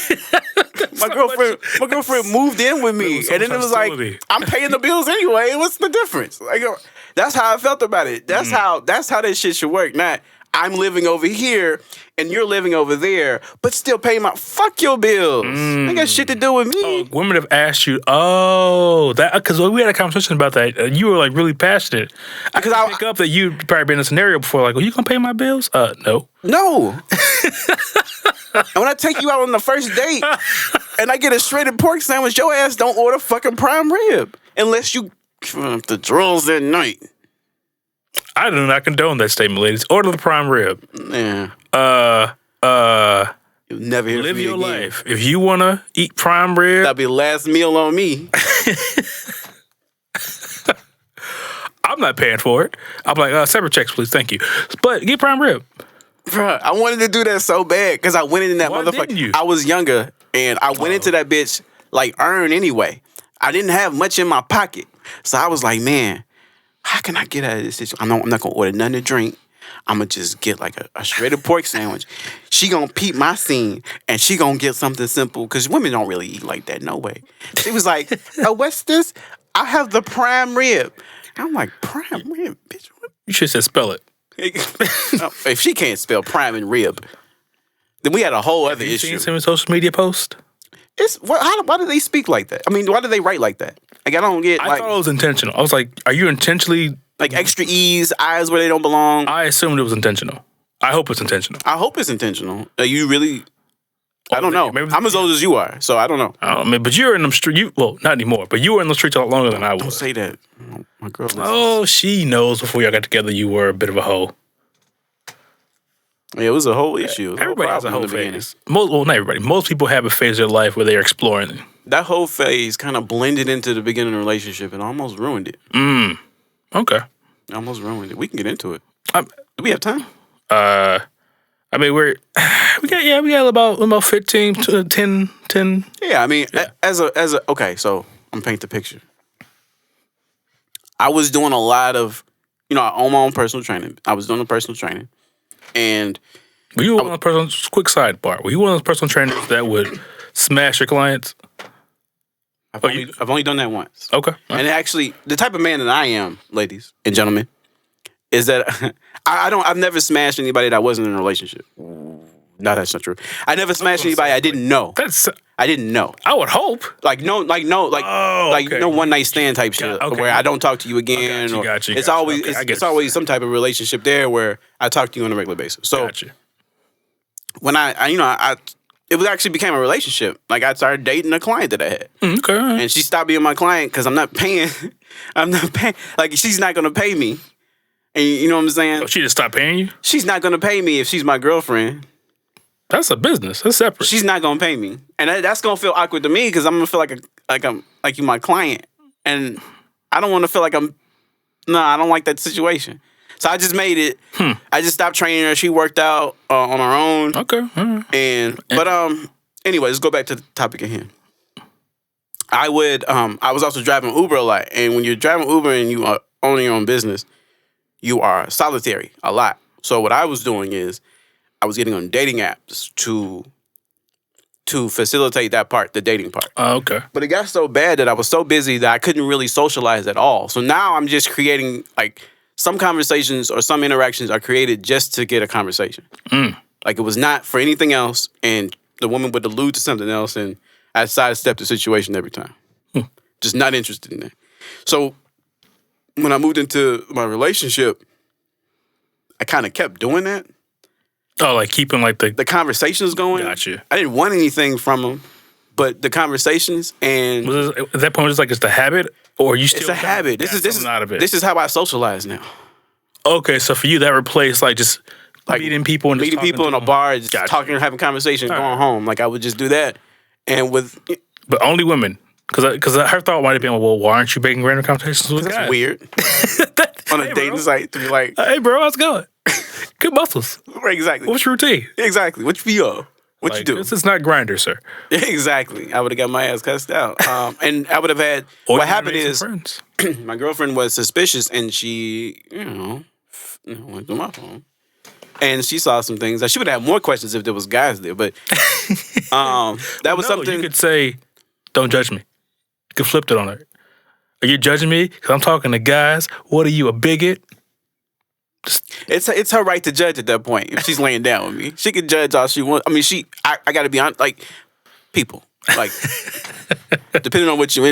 my girlfriend moved in with me, and then it was like I'm paying the bills anyway. What's the difference? Like that's how I felt about it. That's how that shit should work. Not I'm living over here and you're living over there, but still pay my fuck your bills. Ain't got shit to do with me. women have asked you, that because we had a conversation about that. You were like really passionate. Because I pick up that you'd probably been in a scenario before, like, "Well, you gonna pay my bills?" No. No. And when I take you out on the first date and I get a shredded pork sandwich, your ass don't order fucking prime rib unless you the drills that night. I do not condone that statement, ladies. Order the prime rib. Yeah. You'll never hear Live from me your again. life. If you wanna eat prime rib, That'll be the last meal on me. I'm not paying for it. I'm like, separate checks, please. Thank you. But get prime rib. Bruh, I wanted to do that so bad because I went in that Why motherfucker. didn't you? I was younger and I went into that bitch like earn anyway. I didn't have much in my pocket. So I was like, man, how can I get out of this situation? I'm not gonna order nothing to drink. I'm gonna just get like a shredded pork sandwich. She gonna peep my scene and she gonna get something simple because women don't really eat like that, no way. She was like, oh, what's this? I have the prime rib. I'm like, prime rib, bitch. What? You should have said spell it. If she can't spell prime and rib, then we had a whole other You issue. seen some social media post? Why do they speak like that? I mean, why do they write like that? Like, I don't get I like thought it was intentional. I was like, are you intentionally? like extra E's, eyes where they don't belong. I assumed it was intentional. I hope it's intentional. I hope it's intentional. Are you really? I don't know. maybe- I'm as old as you are, so I don't know. I don't know, but you're in them streets. Well, not anymore. But you were in the streets a lot longer than I Don't was. say that. My girl. Listens. Oh, she knows before y'all got together you were a bit of a hoe. Yeah, it was a whole issue. It was Everybody has a problem hoe in the beginning. phase. Not everybody. Most people have a phase of their life where they're exploring. That whole phase kind of blended into the beginning of the relationship and almost ruined it. Okay. Almost ruined it. We can get into it. Um, Do we have time? I mean, we got about 15 to 10. Yeah, I mean, as a okay, so I'm paint the picture. I was doing a lot of, I own my own personal training. I was doing the personal training, and Were you one of the person? Quick sidebar. Were you one of those personal trainers that would smash your clients? I've only done that once. Okay. And actually, the type of man that I am, ladies and gentlemen, is that I've never smashed anybody that wasn't in a relationship. No, that's not true. I never smashed anybody I didn't know. I didn't know. I would hope. No one night stand type shit okay. where I don't talk to you again. It's always some type of relationship there where I talk to you on a regular basis. So when it was actually became a relationship. Like I started dating a client that I had. Okay. And she stopped being my client because I'm not paying. Like she's not gonna pay me. And you know what I'm saying? Oh, she just stopped paying you? She's not gonna pay me if she's my girlfriend. That's a business. That's separate. She's not gonna pay me, and that's gonna feel awkward to me because I'm gonna feel like you my client, and I don't want to feel like I'm. No, I don't like that situation. So I just made it. I just stopped training her. She worked out on her own. Okay. All right. Anyway, let's go back to the topic at hand. I was also driving Uber a lot, and when you're driving Uber and you are owning your own business, you are solitary a lot. So what I was doing is I was getting on dating apps to to facilitate that part, the dating part. Oh, okay. But it got so bad that I was so busy that I couldn't really socialize at all. So now I'm just creating like some conversations or some interactions are created just to get a conversation. Like it was not for anything else, and the woman would allude to something else, and I sidestepped the situation every time. Just not interested in that. So when I moved into my relationship, I kind of kept doing that. Oh, like keeping like the conversations going. Gotcha. I didn't want anything from them, but the conversations and at that point, it's like it's the habit, or you still? It's a habit. This is out of it. This is how I socialize now. Okay, so for you, that replaced like just like meeting people and meeting people in a bar, just talking, having conversation, going home. Like I would just do that, and but only women. Because her thought might have been, well, why aren't you making random conversations with guys? That's weird. On a dating site to be like, hey, bro, how's it going? Good muscles. Exactly. What's your routine? Exactly. What you feel? What you do? This is not Grindr, sir. Exactly. I would have got my ass cussed out. And I would have had. What happened is, my girlfriend was suspicious, and she, went through my phone. And she saw some things. She would have had more questions if there was guys there, but that was something. You could say, don't judge me. You could flip it on her. Are you judging me? Because I'm talking to guys. What are you, a bigot? It's her right to judge at that point. If she's laying down with me, she can judge all she wants. I mean, I got to be honest. Like people, like depending on what you